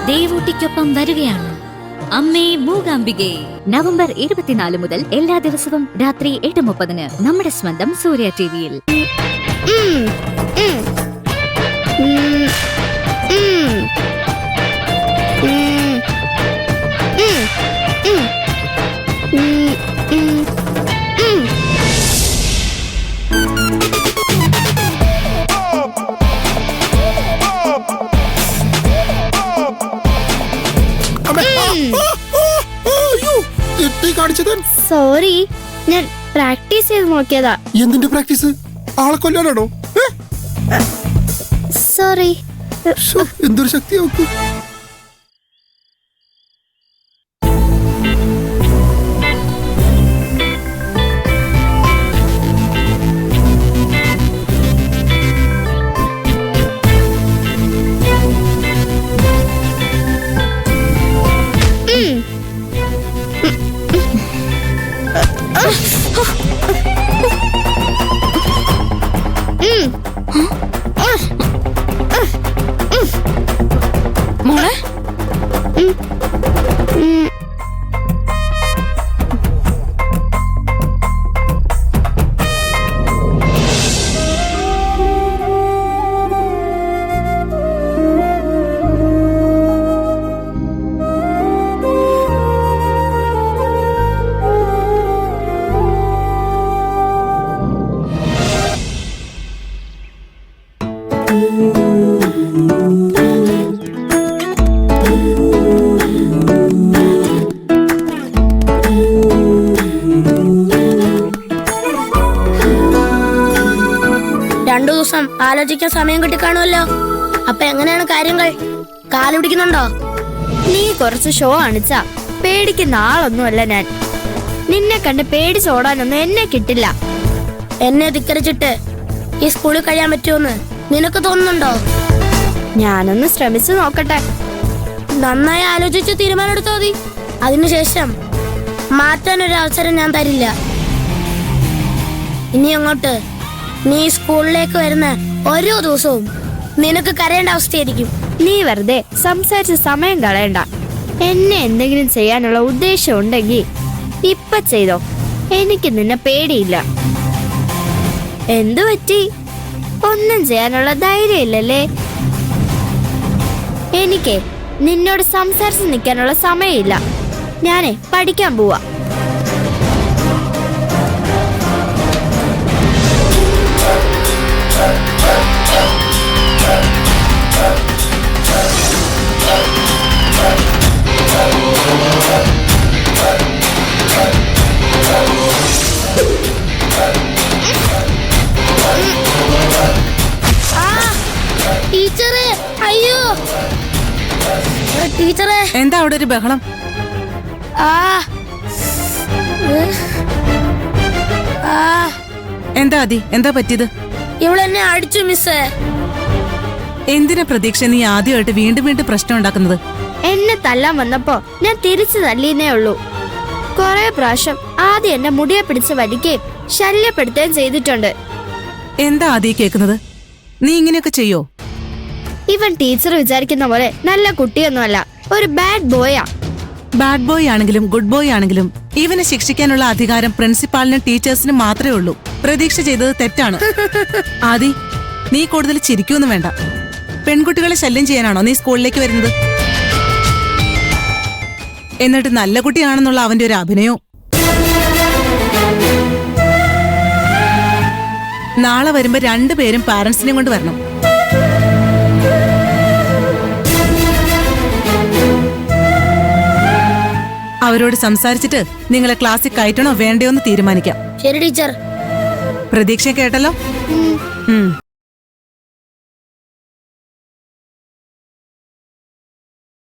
ദേവൂട്ടിക്കൊപ്പം വരികയാണ് അമ്മേ മൂകാംബികെ. നവംബർ 24 മുതൽ എല്ലാ ദിവസവും രാത്രി 8:30 നമ്മുടെ സ്വന്തം സൂര്യ ടിവിയിൽ. സോറി, ഞാൻ പ്രാക്ടീസ് ചെയ്ത് നോക്കിയതാ. എന്തിന്റെ പ്രാക്ടീസ്? ആളെ കൊല്ലാനാണോ? സോറി. എന്തൊരു ശക്തി നോക്കൂ. മോളെ രണ്ടു ദിവസം ആലോചിക്കാൻ സമയം കിട്ടിക്കാണുമല്ലോ. അപ്പൊ എങ്ങനെയാണ് കാര്യങ്ങൾ? കാല് പിടിക്കുന്നുണ്ടോ? നീ കുറച്ച് ഷോ കാണിച്ചാ പേടിക്കുന്ന ആളൊന്നുമല്ല ഞാൻ. നിന്നെ കണ്ട് പേടിച്ചോടാനൊന്നും എന്നെ കിട്ടില്ല. എന്നെ ധിക്കരിച്ചിട്ട് ഈ സ്കൂളിൽ കഴിയാൻ പറ്റുമെന്ന് നിനക്ക് തോന്നുന്നുണ്ടോ? ഞാനൊന്ന് ശ്രമിച്ചു നോക്കട്ടെ. നന്നായി ആലോചിച്ച് തീരുമാനമെടുത്തോ മതി. അതിനുശേഷം മാറ്റാനൊരു അവസരം ഞാൻ തരില്ല. ഇനി അങ്ങോട്ട് നീ സ്കൂളിലേക്ക് വരുന്ന ഓരോ ദിവസവും നിനക്ക് കരയേണ്ട അവസ്ഥയായിരിക്കും. നീ വെറുതെ സംസാരിച്ച് സമയം കളയണ്ട. എന്നെ എന്തെങ്കിലും ചെയ്യാനുള്ള ഉദ്ദേശം ഉണ്ടെങ്കിൽ ഇപ്പൊ ചെയ്തോ. എനിക്ക് നിന്നെ പേടിയില്ല. എന്തു പറ്റി? ഒന്നും ചെയ്യാനുള്ള ധൈര്യം ഇല്ലല്ലേ? എനിക്ക് നിന്നോട് സംസാരിച്ച് നിൽക്കാനുള്ള സമയമില്ല. ഞാനേ പഠിക്കാൻ പോവാ. ടീച്ചറെ, അയ്യോ ടീച്ചറെ. എന്താ അവിടെ ഒരു ബഹളം? എന്താ അതി, എന്താ പറ്റിയത്? ഇവളെന്നെ അടിച്ചു മിസ്സേ. എന്തിനാ പ്രതീക്ഷ നീ ആദ്യമായിട്ട് വീണ്ടും വീണ്ടും പ്രശ്നം ഉണ്ടാക്കുന്നത്? എന്നെ തല്ലാൻ വന്നപ്പോ ഞാൻ തിരിച്ചു തല്ലിയെന്നേ ഉള്ളൂ. കൊറേ പ്രാവശ്യം ആദ്യം എന്നെ മുടിയെ പിടിച്ച് വലിക്കുകയും ശല്യപ്പെടുത്തുകയും ചെയ്തിട്ടുണ്ട്. എന്താ ആദ്യം കേൾക്കുന്നത്? നീ ഇങ്ങനെയൊക്കെ ചെയ്യോ? ഇവൻ ടീച്ചർ വിചാരിക്കുന്ന പോലെ നല്ല കുട്ടിയൊന്നുമല്ല, ഒരു ബാഡ് ബോയാ. ബാഡ് ബോയ് ആണെങ്കിലും ഗുഡ് ബോയ് ആണെങ്കിലും ഇവനെ ശിക്ഷിക്കാനുള്ള അധികാരം പ്രിൻസിപ്പാളിനും ടീച്ചേഴ്സിനും മാത്രമേ ഉള്ളൂ. പ്രതീക്ഷ ചെയ്തത് തെറ്റാണ്. ആദി, നീ കൂടുതൽ ചിരിക്കൊന്നും വേണ്ട. പെൺകുട്ടികളെ ശല്യം ചെയ്യാനാണോ നീ സ്കൂളിലേക്ക് വരുന്നത്? എന്നിട്ട് നല്ല കുട്ടിയാണെന്നുള്ള അവന്റെ ഒരു അഭിനയവും. നാളെ വരുമ്പോ രണ്ടുപേരും പാരന്റ്സിനെയും കൊണ്ട് വരണം. അവരോട് സംസാരിച്ചിട്ട് നിങ്ങളെ ക്ലാസ്സിൽ കയറ്റണോ വേണ്ടയോ എന്ന് തീരുമാനിക്കാം. ശരി ടീച്ചർ. പ്രതീക്ഷ കേട്ടല്ലോ.